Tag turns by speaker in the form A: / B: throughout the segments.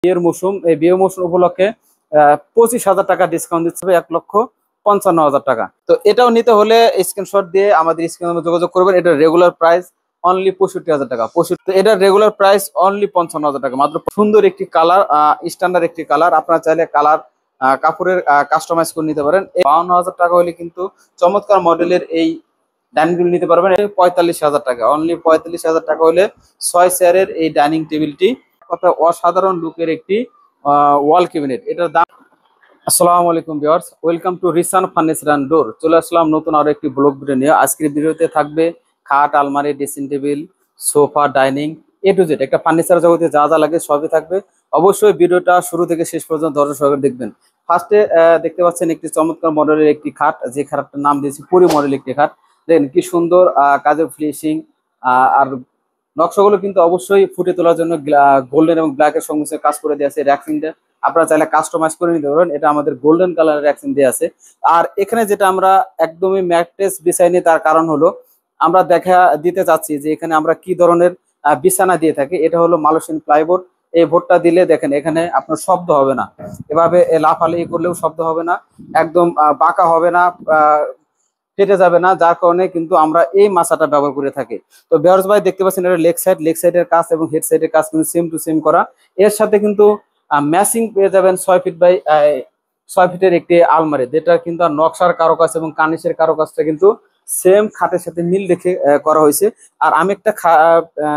A: বিয়ের মৌসুম, এই বিয়ের মৌসুম উপলক্ষে 25,000 টাকা ডিসকাউন্ট দিচ্ছে, 1,55,000 টাকা। তো এটাও নিতে হলে স্ক্রিনশট দিয়ে আমাদের স্ক্রিনে যোগাযোগ করবেন। এটা রেগুলার প্রাইস অনলি 65,000 টাকা। 65, এটা রেগুলার প্রাইস অনলি 55,000 টাকা মাত্র। সুন্দর একটি কালার, স্ট্যান্ডার্ড একটি কালার, আপনারা চাইলে কালার কাপড়ের কাস্টমাইজ করে নিতে পারেন। 52,000 টাকা হলে কিন্তু চমৎকার মডেলের এই ডাইনিং টেবিল নিতে পারবেন। 45,000 টাকা, অনলি 45,000 টাকা হলে 6 চেয়ারের এই ডাইনিং টেবিলটি কথা অসাধারণ লুকের একটি ওয়াল ক্যাবিনেট। এটার দাম। আসসালামু আলাইকুম viewers, welcome to Risan furniture and door. চলে আসলাম নতুন আরো একটি ব্লগ ভিডিও নিয়ে। আজকের ভিডিওতে থাকবে খাট, আলমারি, dressing table, sofa, dining, A to Z একটা ফার্নিচার জগতে যা যা লাগে সবই থাকবে। অবশ্যই ভিডিওটা শুরু থেকে শেষ পর্যন্ত ধৈর্য সহকারে দেখবেন। ফার্স্টে দেখতে পাচ্ছেন একটি চমৎকার মডেলের একটি খাট, যে খাটটার নাম দিয়েছি পুরি মডেল একটি খাট। দেখেন কি সুন্দর কাজের ফিনিশিং, আর নকশাগুলো কিন্তু অবশ্যই ফুটে তোলার জন্য গোল্ডেন এবং ব্ল্যাকের সংমিশ্রণে কাজ করে দিয়েছে। র্যাকিংটা আপনারা চাইলে কাস্টমাইজ করে নিতে পারেন। এটা আমাদের গোল্ডেন কালারের র্যাকিং দিয়ে আছে। আর এখানে যেটা আমরা একদমই ম্যাট্রেস বিছাই নিই, তার কারণ হলো আমরা দেখা দিতে চাচ্ছি যে এখানে আমরা কি ধরনের বিছানা দিয়ে থাকি। এটা হলো মালয়েশিয়ান প্লাইবোর্ড। এই বোর্ডটা দিলে দেখেন এখানে আপনার শব্দ হবে না, এভাবে লাফালাফি করলেও শব্দ হবে না, একদম বাঁকা হবে না, কেটে যাবে না, যার কারণে কিন্তু আমরা এই মাছাটা ব্যবহার করে থাকি। তো ভিউয়ার্স ভাই দেখতে পাচ্ছেন এটা লেগ সাইডের কাজ এবং হেড সাইডের কাজ কিন্তু সেম টু সেম করা। এর সাথে কিন্তু ম্যাচিং পেয়ে যাবেন 6 ফিট বাই 6 ফিটের একটি আলমারি, যেটা কিন্তু নকশার কারুকাজ এবং কার্নিশের কারুকাজটা কিন্তু সেম খাটের সাথে মিল রেখে করা হয়েছে। আর আমি একটা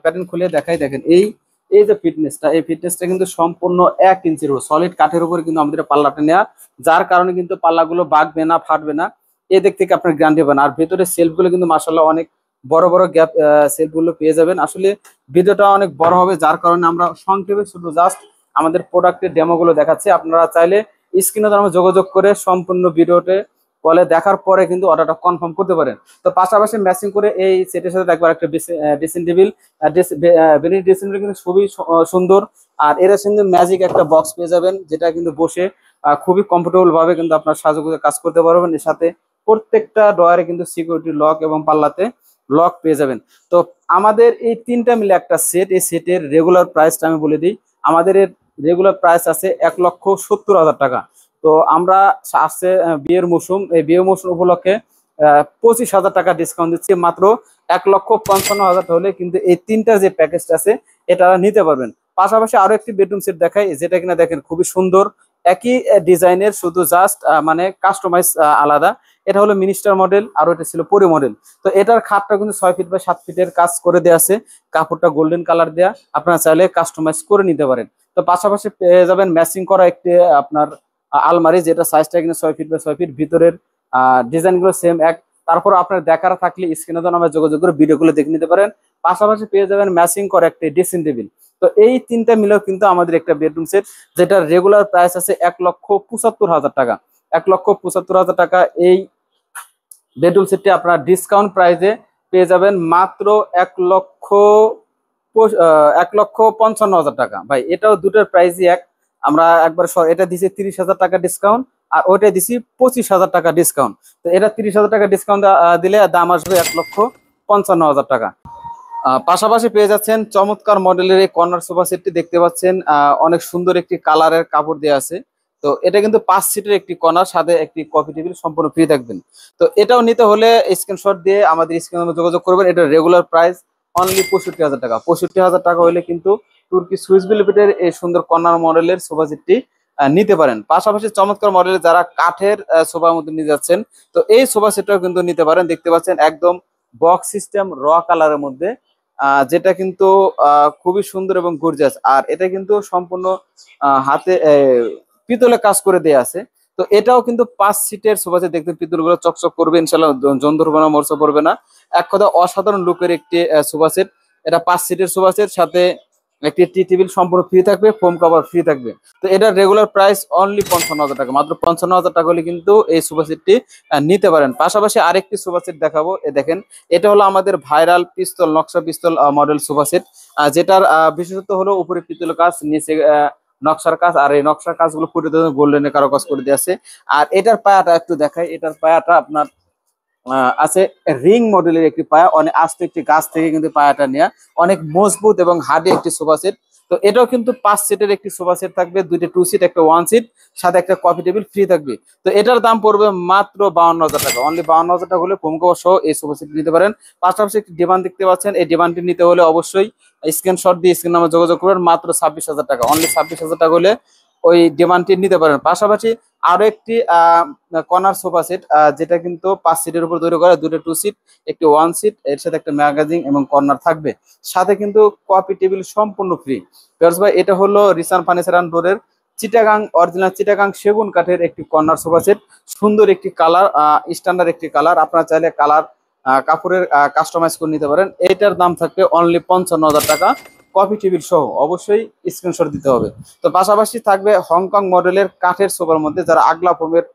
A: প্যাটার্ন খুলে দেখাই, দেখেন এই এই যে ফিটনেসটা, এই ফিটনেসটা কিন্তু সম্পূর্ণ 1 ইঞ্চির সলিড কাঠের উপরে কিন্তু আমাদের পাল্লাটা নেওয়া, যার কারণে কিন্তু পাল্লাগুলো বাঁকবে না, ফাটবে না। এই দিক থেকে আপনার গ্যারান্টি পাবেন। আর ভেতরে সেলফ গুলো কিন্তু মাশাআল্লাহ অনেক বড় বড় গ্যাপ সেলফ গুলো পেয়ে যাবেন। আসলে ভিডিওটা অনেক বড় হবে, যার কারণে আমরা সংক্ষেপে শুধু জাস্ট আমাদের প্রোডাক্টের ডেমো গুলো দেখাচ্ছি। আপনারা চাইলে স্ক্রিনে আমরা যোগাযোগ করে সম্পূর্ণ ভিডিওতে কলে দেখার পরে কিন্তু অর্ডারটা কনফার্ম করতে পারেন। তো পাশাপাশি ম্যাচিং করে এই সেটের সাথে একবার একটা ড্রেসিং টেবিল, ড্রেসিং টেবিল কিন্তু খুবই সুন্দর। আর এর সঙ্গে ম্যাজিক একটা বক্স পেয়ে যাবেন, যেটা কিন্তু বসে খুবই কমফোর্টেবল ভাবে কিন্তু আপনার সাজুগুজে কাজ করতে পারবেন। এর সাথে প্রত্যেকটা ড্রয়ারে কিন্তু সিকিউরিটি লক এবং পাল্লাতে লক পেয়ে যাবেন। তো আমাদের এই তিনটা মিলে একটা সেট। এই সেটের রেগুলার প্রাইসটা আমি বলে দিই। আমাদের এর রেগুলার প্রাইস আছে 1,70,000 টাকা। তো আমরা আসছে বিয়ের মৌসুম, এই বিয়ের মৌসুম উপলক্ষে 25,000 টাকা ডিসকাউন্ট দিচ্ছি। মাত্র 1,55,000 হলে কিন্তু এই তিনটা যে প্যাকেজটা আছে এটা নিতে পারবেন। পাশাপাশি আরো একটি বেডরুম সেট দেখাই, যেটা কিনা দেখেন খুবই সুন্দর, একই ডিজাইনের, শুধু জাস্ট মানে কাস্টমাইজ আলাদা। এটা হলো মিনিস্টার মডেল, আর ওটা ছিল পরি মডেল। তো এটার খাটটা কিন্তু 6 ফিট বাই 7 ফিটের কাজ করে দেওয়া আছে, কাপড়টা গোল্ডেন কালার দেয়া, আপনারা চাইলে কাস্টমাইজ করে নিতে পারেন। তো পাশাপাশি পেয়ে যাবেন ম্যাচিং করা একটি আপনার আলমারি, যেটা সাইজটা কিন্তু 6 ফিট বাই 6 ফিট, ভিতরের ডিজাইন গুলো সেম এক। তারপর আপনার দেখার থাকলে স্ক্রিনে আমরা যোগাযোগ করে ভিডিওগুলো দেখে নিতে পারেন। পাশাপাশি পেয়ে যাবেন ম্যাচিং করা একটি ড্রেসিং টেবিল। তো এই তিনটা মিলেও কিন্তু আমাদের একটা বেডরুম সেট, যেটা রেগুলার প্রাইস আছে 1,75,000 টাকা। 1,75,000 টাকা এই বেডরুম সেটটি আপনার ডিসকাউন্ট প্রাইসে পেয়ে যাবেন মাত্র 1,55,000 টাকা। ভাই এটাও দুটোর প্রাইসই এক। আমরা একবার এটা দিছি 30,000 টাকা ডিসকাউন্ট, আর ওইটা দিছি 25,000 টাকা ডিসকাউন্ট। তো এটা 30,000 টাকা ডিসকাউন্ট দিলে দাম আসবে 1,55,000 টাকা। পাশাপাশি পেয়ে যাচ্ছেন চমৎকার মডেলের এই কর্নার সোফা সেটটি দেখতে পাচ্ছেন, অনেক সুন্দর একটি কালারের কাপড় দেওয়া আছে। তো এটা কিন্তু 5 সিটের একটি কর্নার, সাথে একটি কফি টেবিল, সম্পূর্ণ ফ্রি থাকবেন। তো এটাও নিতে হলে স্ক্রিনশট দিয়ে আমাদের স্ক্রিনে যোগাযোগ করবেন। এটা রেগুলার প্রাইস অনলি 65,000 টাকা। 65,000 টাকা হলে কিন্তু তুর্কি সুইস বেলভেটের এই সুন্দর কর্নার মডেলের সোফা সেটটি নিতে পারেন। পাশাপাশি চমৎকার মডেলের যারা কাঠের সোফার মধ্যে নিয়ে যাচ্ছেন, তো এই সোফা সেটটাও কিন্তু নিতে পারেন। দেখতে পাচ্ছেন একদম বক্স সিস্টেম র কালারের মধ্যে, যেটা কিন্তু খুবই সুন্দর এবং গর্জিয়াস। আর এটা কিন্তু সম্পূর্ণ হাতে পিতলে কাজ করে দেয়া আছে। তো এটাও কিন্তু 5 সিটের সোফা সেট, দেখতে পিতলগুলো চকচক করবে, ইনশাআল্লাহ জন ধরবে না, মরচা পড়বে না। এক কথা অসাধারণ লুকের একটি সোফা সেট। এটা 5 সিটের সোফা সেট, সাথে একটি টি টেবিল সম্পূর্ণ ফ্রি থাকবে, ফোম কভার ফ্রি থাকবে। তো এটার রেগুলার প্রাইস অনলি 55,000 টাকা। মাত্র 55,000 টাকা হলে কিন্তু এই সোফা সেটটি নিতে পারেন। পাশাপাশি আরেকটি সোফা সেট দেখাবো, দেখেন এটা হলো আমাদের ভাইরাল পিস্তল, নকশা পিস্তল মডেল সোফা সেট, যেটার বিশেষত্ব হলো উপরে পিতলের কাজ, নিচে নকশার কাজ। আর এই নকশার কাজগুলো ফুটে গোল্ডেনের কারো কাজ করে দিয়ে আছে। আর এটার পায়াটা একটু দেখাই, এটার পায়াটা আপনার আছে রিং মডেলের একটি পায়া, অনেক আস্তে একটি গাছ থেকে কিন্তু পায়াটা নেওয়া, অনেক মজবুত এবং হার্ডি একটি সোফা সেট। তো এটাও কিন্তু 5 সিটের একটি সোফা সেট থাকবে, 2টা 2 সিট, একটা 1 সিট, সাথে একটা কফি টেবিল ফ্রি থাকবে। তো এটার দাম পড়বে মাত্র 52,000 টাকা। অনলি 52,000 টাকা হলে ফোম কভার সহ এই সোফা সেট নিতে পারেন। পাশাপাশি একটি ডিমান্ড দেখতে পাচ্ছেন, এই ডিমান্ডটি নিতে হলে অবশ্যই স্ক্রিনশট দিয়ে স্ক্রিন নাম্বার যোগাযোগ করবেন। মাত্র 26,000 টাকা, অনলি 26,000 টাকা হলে ওই ডিমান্ডটি নিতে পারেন। পাশাপাশি আরো একটি কর্নার সোফা সেট, যেটা কিন্তু 5 সিটের উপর তৈরি করা, 2টা 2 সিট, একটি 1 সিট, এর সাথে একটা ম্যাগাজিন এবং কর্নার থাকবে, সাথে কিন্তু কফি টেবিল সম্পূর্ণ ফ্রি। ভাই এটা হলো রিসান ফার্নিচার অ্যান্ড ডোরের চিটাগাং অরিজিনাল চিটাগাং সেগুন কাঠের একটি কর্নার সোফা সেট। সুন্দর একটি কালার, স্ট্যান্ডার্ড একটি কালার, আপনারা চাইলে কালার কাপড়ের কাস্টমাইজ করে নিতে পারেন। এটার দাম থাকবে অনলি 55,000 টাকা, কফি টেবিল সহ। অবশ্যই স্ক্রিনশট দিতে হবে। তো পাশাপাশি থাকবে হংকং মডেলের কাঠের সোফার মধ্যে, যারা আগলা ফোমের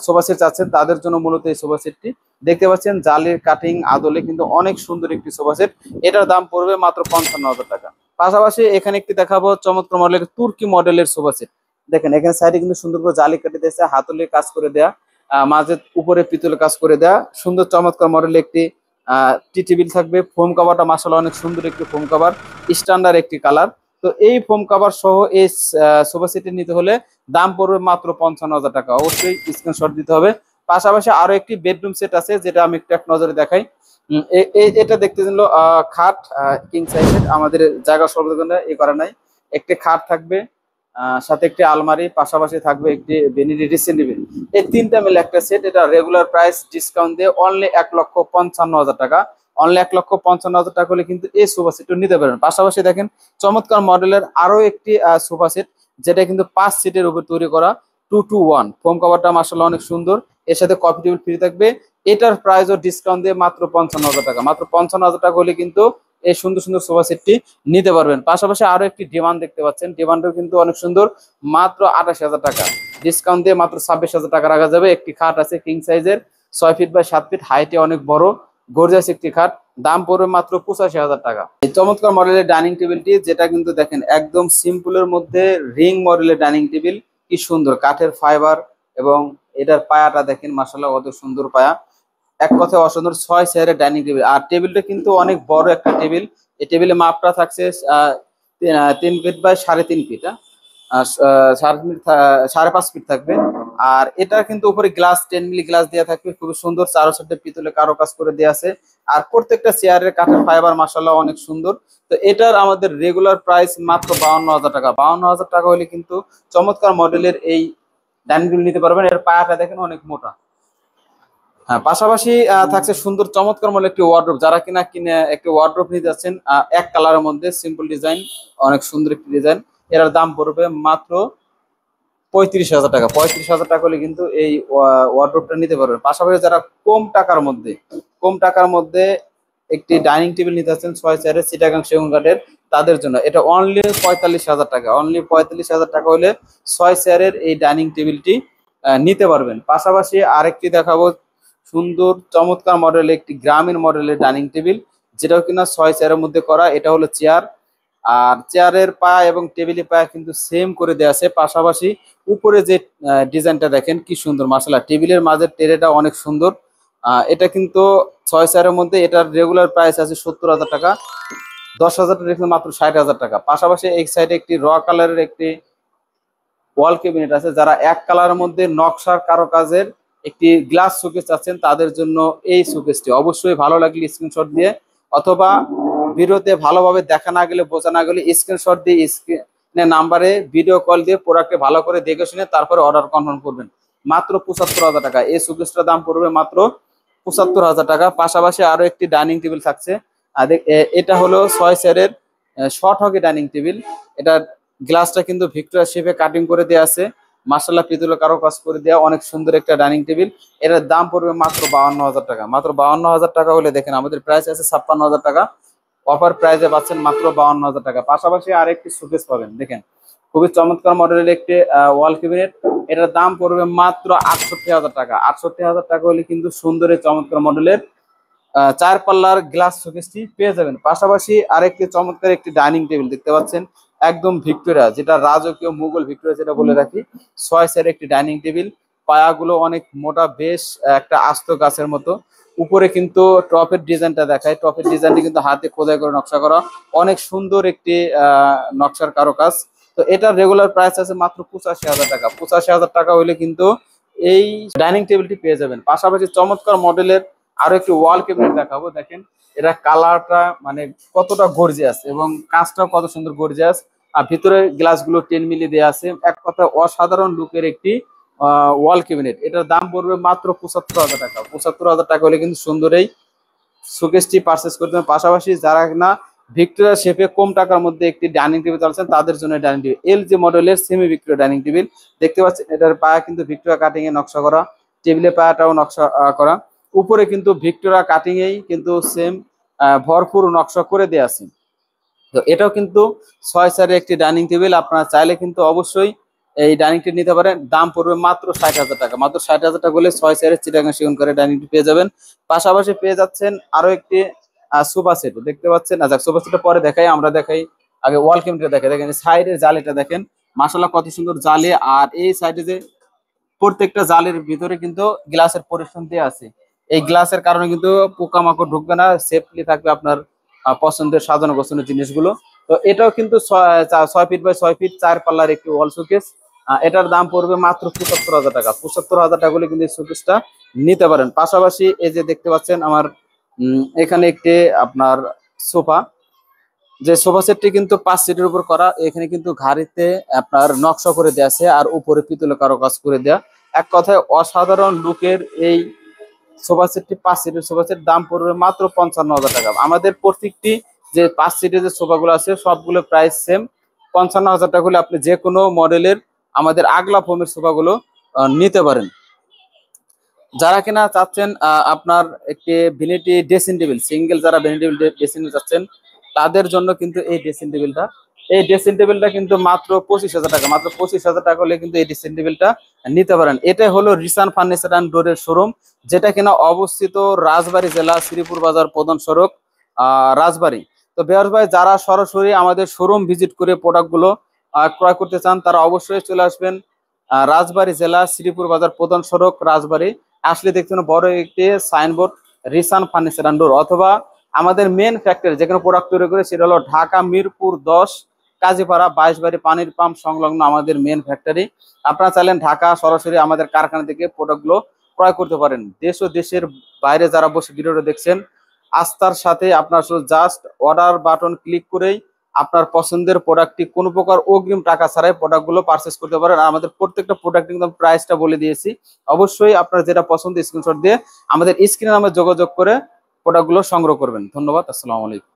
A: সোফা সেট চাচ্ছেন তাদের জন্য মূলত এই সোফা সেটটি। দেখতে পাচ্ছেন জালির কাটিং আদলে কিন্তু অনেক সুন্দর একটি সোফা সেট। এটার দাম পড়বে মাত্র 55,000 টাকা। পাশাপাশি এখানে একটি দেখাবো চমৎকার মডেলের তুর্কি মডেলের সোফা সেট। দেখেন এখানে সাইডে কিন্তু সুন্দর করে জালি কেটে দিয়েছে, হাতলে কাজ করে দেয়া, মাঝে উপরে পিতলের কাজ করে দেয়া, সুন্দর চমৎকার মডেলের একটি টি টেবিল থাকবে। ফোম কাভারটা মাশাআল্লাহ অনেক সুন্দর একটি ফোম কাভার, স্ট্যান্ডার্ড একটি কালার। তো এই ফোম কাভার সহ এই সোফা সেটটি নিতে হলে দাম পড়বে মাত্র 55,000 টাকা। অবশ্যই স্ক্রিনশট দিতে হবে। পাশাপাশি আরো একটি বেডরুম সেট আছে, যেটা আমি একটু এক নজরে দেখাই। এটা দেখতে দিল খাট কিং সাইজের, আমাদের জায়গা সর্বদা এ করা নাই। একটি খাট থাকবে, সাথে একটি আলমারি, পাশাপাশি থাকবে একটি ভ্যানিটি ড্রেসিং টেবিল। এই তিনটা মিলে একটা সেট। এটা রেগুলার প্রাইস ডিসকাউন্ট দিয়ে অনলি 1,55,000 টাকা। অনলি 1,55,000 টাকা হলে কিন্তু এই সোফা সেটটা নিতে পারেন। পাশাপাশি দেখেন চমৎকার মডেলের আরো একটি সোফা সেট, যেটা কিন্তু 5 সিটের উপর তৈরি করা, 2-to-1 ফোম কভারটা মাশাআল্লাহ অনেক সুন্দর, এর সাথে কফি টেবিল ফ্রি থাকবে। এটার প্রাইসও ডিসকাউন্ট দিয়ে মাত্র 55,000 টাকা। মাত্র 55,000 টাকা হলে কিন্তু এই সুন্দর সুন্দর সোফা সেটটি নিতে পারবেন। পাশাপাশি আরো একটি ডিমান্ড দেখতে পাচ্ছেন, ডিমান্ডও কিন্তু অনেক সুন্দর, মাত্র 28,000 টাকা। ডিসকাউন্ট দিয়ে মাত্র 26,000 টাকা রাখা যাবে। একটি খাট আছে কিং সাইজের, 6 ফিট বাই 7 ফিট, হাইটে অনেক বড়, গর্জিয়াস একটি খাট, দাম পড়বে মাত্র 85,000 টাকা। এই চমৎকার মডেলের ডাইনিং টেবিলটি, যেটা কিন্তু দেখেন একদম সিম্পলের মধ্যে রিং মডেলের ডাইনিং টেবিল, কি সুন্দর কাঠের ফাইবার, এবং এটার পায়াটা দেখেন মাশাআল্লাহ কত সুন্দর পায়া, এক কথায় অসাধারণ। 6 চেয়ারের ডাইনিং টেবিল, আর টেবিলটা কিন্তু অনেক বড় একটা টেবিল। এই টেবিলের মাপটা থাকছে 3 ফিট বাই 3.5 ফিট, 5.5 ফিট থাকবে। আর এটা কিন্তু উপরে গ্লাস 10 মিলি গ্লাস দেওয়া থাকবে, খুবই সুন্দর, চারো সাইডে পিতলে কারো কাজ করে দেওয়া আছে। আর প্রত্যেকটা চেয়ারের কাঠের ফাইবার মাশাআল্লাহ অনেক সুন্দর। তো এটার আমাদের রেগুলার প্রাইস মাত্র 52,000 টাকা। 52,000 টাকা হলে কিন্তু চমৎকার মডেলের এই ডাইনিং টেবিল নিতে পারবেন। এর পায়াটা দেখেন অনেক মোটা। হ্যাঁ, পাশাপাশি থাকছে সুন্দর চমৎকার মডেল একটি ওয়ার্ডরোব। যারা কিনে একটি ওয়ার্ডরোব নিতে যাচ্ছেন এক কালারের মধ্যে, সিম্পল ডিজাইন, অনেক সুন্দর একটি ডিজাইন, এটার দাম পড়বে মাত্র 35,000 টাকা। 35,000 টাকা হলে কিন্তু এই ওয়ার্ডরোবটা নিতে পারবেন। পাশাপাশি যারা কম টাকার মধ্যে একটি ডাইনিং টেবিল নিতে যাচ্ছেন 6 চেয়ারের চিটাগাং সেগুন কাঠের, তাদের জন্য এটা অনলি 45,000 টাকা। অনলি 45,000 টাকা হলে 6 চেয়ারের এই ডাইনিং টেবিলটি নিতে পারবেন। পাশাপাশি আরেকটি দেখাবো সুন্দর চমৎকার মডেল একটি গ্রামীণ মডেলের ডাইনিং টেবিল, যেটাও কিনা 6 চেয়ারের মধ্যে করা। এটা হলো চেয়ার, আর চেয়ারের পায়া এবং টেবিলের পায়া কিন্তু সেম করে দেওয়া আছে। পাশাপাশি উপরে যে ডিজাইনটা দেখেন কি সুন্দর মাশাআল্লাহ, টেবিলের মাঝের টেরেটা অনেক সুন্দর। এটা কিন্তু 6 চেয়ারের মধ্যে, এটার রেগুলার প্রাইস আছে 70,000 টাকা, 10,000 টাকা রেখে মাত্র 60,000 টাকা। পাশাপাশি এই সাইডে একটি র কালারের একটি ওয়াল ক্যাবিনেট আছে। যারা এক কালারের মধ্যে নকশার কারুকাজের একটি গ্লাস শোকেস চাচ্ছেন, তাদের জন্য এই শোকেসটি। অবশ্যই ভালো লাগলে স্ক্রিনশট দিয়ে, অথবা ভিডিওতে ভালোভাবে দেখা না গেলে, বোঝা না গেলে স্ক্রিনশট দিয়ে স্ক্রিনে নাম্বারে ভিডিও কল দিয়ে প্রোডাক্টে ভালো করে দেখে শুনে তারপরে অর্ডার কনফার্ম করবেন। মাত্র 75,000 টাকা। এই শোকেসটার দাম পড়বে মাত্র 75,000 টাকা। পাশাপাশি আরো একটি ডাইনিং টেবিল থাকছে, এটা হলো 6 চেয়ারের শর্ট হকি ডাইনিং টেবিল। এটা গ্লাসটা কিন্তু ভিক্টোরিয়া শেপে কাটিং করে দেওয়া আছে, মাশাআল্লাহ পিতলের কারো কাজ করে দেওয়া, অনেক সুন্দর একটা ডাইনিং টেবিল। এটার দাম পড়বে মাত্র 52,000 টাকা। মাত্র 52,000 টাকা হলে দেখেন আমাদের প্রাইস আছে 56,000 টাকা, অফার প্রাইসে পাচ্ছেন মাত্র 52,000 টাকা। পাশাপাশি আরেকটি শোকেস পাবেন, দেখেন খুবই চমৎকার মডেলের একটি ওয়াল ক্যাবিনেট। এটার দাম পড়বে মাত্র 68,000 টাকা। 68,000 টাকা হলে কিন্তু সুন্দর এই চমৎকার মডেলের 4 পাল্লার গ্লাস শোকেসটি পেয়ে যাবেন। পাশাপাশি আরেকটি চমৎকার একটি ডাইনিং টেবিল দেখতে পাচ্ছেন, একদম ভিক্টোরিয়া, যেটা রাজকীয় মুঘল ভিক্টোরিয়া যেটা বলে রাখি, 6 চেয়ারের একটি ডাইনিং টেবিল। পায়াগুলো অনেক মোটা, বেশ একটা আস্ত গাছের মতো, উপরে কিন্তু টপের ডিজাইনটা দেখায়, টপের ডিজাইনটি কিন্তু হাতে খোদাই করে নকশা করা, অনেক সুন্দর একটি নকশার কারুকাজ। তো এটার রেগুলার প্রাইস আছে মাত্র 85,000 টাকা। 85,000 টাকা হলে কিন্তু এই ডাইনিং টেবিলটি পেয়ে যাবেন। পাশাপাশি চমৎকার মডেলের আরো একটি ওয়াল ক্যাবিনেট দেখাবো। দেখেন এটা কালারটা মানে কতটা গর্জিয়াস এবং কাজটাও কত সুন্দর গর্জিয়াস, আর ভিতরে গ্লাসগুলো 10 মিলি দেওয়া আছে। এক কথা অসাধারণ লুকের একটি ওয়াল ক্যাবিনেট। এটার দাম পড়বে মাত্র 75,000 টাকা। 75,000 টাকা হলে কিন্তু সুন্দর এই শোকেসটি পারচেস করতে হবে। পাশাপাশি যারা না ভিক্টোরিয়া শেপে কম টাকার মধ্যে একটি ডাইনিং টেবিল চাচ্ছেন তাদের জন্য ডাইনিং টেবিল, LG মডেলের সেমি ভিক্টোরিয়া ডাইনিং টেবিল দেখতে পাচ্ছেন। এটার পায়া কিন্তু ভিক্টোরিয়া কাটিং এ নকশা করা, টেবিলের পায়াটাও নকশা করা, উপরে কিন্তু ভিক্টোরিয়া কাটিং এই কিন্তু সেম ভরপুর নকশা করে দেওয়া আছে। তো এটাও কিন্তু 6 চেয়ারের একটি ডাইনিং টেবিল। আপনারা চাইলে কিন্তু অবশ্যই এই ডাইনিং টেবিল নিতে পারেন। দাম পড়বে মাত্র 60,000 টাকা। মাত্র 60,000 টাকা হলে 6 চেয়ারের চিটাগাং সেগুন করে ডাইনিং টেবিল পেয়ে যাবেন। পাশাপাশি পেয়ে যাচ্ছেন আরো একটি সোফা সেট দেখতে পাচ্ছেন। আচ্ছা, সোফা সেটটা পরে দেখাই, আমরা দেখাই আগে ওয়াল ক্যাবিনেটটা দেখাই। দেখেন সাইডের জালিটা দেখেন, মাশাআল্লাহ কত সুন্দর জালি। আর এই সাইডে যে প্রত্যেকটা জালের ভিতরে কিন্তু গ্লাসের পরিশ্রম দিয়ে আছে। এই গ্লাসের কারণে কিন্তু পোকামাকড় ঢুকবে না, সেফলি থাকবে আপনার পছন্দের সাজানো গোছানো জিনিসগুলো। তো এটাও কিন্তু 6 ফিট বাই 6 ফিট 4 পাল্লার একটি ওয়াল শোকেস। এটার দাম পড়বে মাত্র 75,000 টাকা। 75,000 টাকা হলে কিন্তু এই শোকেসটা নিতে পারেন। পাশাপাশি এই যে দেখতে পাচ্ছেন আমার এখানে একটি আপনার সোফা, যে সোফা সেটটি কিন্তু 5 সিটের উপর করা। এখানে কিন্তু ঘাড়িতে আপনার নকশা করে দেওয়া আছে আর উপরে পিতলে কারুকাজ করে দেয়া। এক কথায় অসাধারণ লুকের এই সোফা সেটটি 5 সিটের সোফা সেট, দাম পড়বে মাত্র 55,000 টাকা। আমাদের প্রত্যেকটি যে 5 সিটের যে সোফাগুলো আছে সবগুলো প্রাইস সেম। 55,000 টাকা হলে আপনি যে কোনো মডেলের আমাদের আগলা ফোমের সোফাগুলো নিতে পারেন। যারা কিনা চাচ্ছেন আপনার একটি ভ্যানিটি ড্রেসিং টেবিল, সিঙ্গেল যারা ভ্যানিটি ড্রেসিং চাচ্ছেন তাদের জন্য কিন্তু এই ড্রেসিং টেবিলটা, এই ড্রেসিং টেবিলটা কিন্তু মাত্র 25,000 টাকা। মাত্র 25,000 টাকা হলে কিন্তু এই ড্রেসিং টেবিলটা নিতে পারেন। এটা হলো রিসান ফার্নিচার অ্যান্ড ডোরের শোরুম, যেটা কিনা অবস্থিত রাজবাড়ী জেলা শ্রীপুর বাজার প্রধান সড়ক রাজবাড়ী। তো বেয়ার ভাই যারা সরাসরি আমাদের শোরুম ভিজিট করে প্রোডাক্টগুলো ক্রয় করতে চান তারা অবশ্যই চলে আসবেন রাজবাড়ী জেলা শ্রীপুর বাজার প্রধান সড়ক রাজবাড়ী। আসলে দেখছেন বড় একটি সাইনবোর্ড রিসান ফার্নিচার অ্যান্ড ডোর, অথবা আমাদের মেন ফ্যাক্টরি যেখানে প্রোডাক্ট তৈরি করে সেটা হলো ঢাকা মিরপুর 10 কাজীপাড়া 22 বাড়ি পানির পাম্প সংলগ্ন আমাদের মেন ফ্যাক্টরি। আপনারা চাইলেন ঢাকা সরাসরি আমাদের কারখানা থেকে প্রোডাক্টগুলো ক্রয় করতে পারেন। দেশ ও দেশের বাইরে যারা বসে ভিডিওটা দেখছেন আস্থার সাথে আপনার শুধু জাস্ট অর্ডার বাটন ক্লিক করেই আপনার পছন্দের প্রোডাক্টটি কোনো প্রকার অগ্রিম টাকা ছাড়াই প্রোডাক্টগুলো পারচেস করতে পারেন। আর আমাদের প্রত্যেকটা প্রোডাক্ট কিন্তু প্রাইসটা বলে দিয়েছি। অবশ্যই আপনার যেটা পছন্দ স্ক্রিনশট দিয়ে আমাদের স্ক্রিনে নামে যোগাযোগ করে প্রোডাক্টগুলো সংগ্রহ করবেন। ধন্যবাদ, আসসালামু আলাইকুম।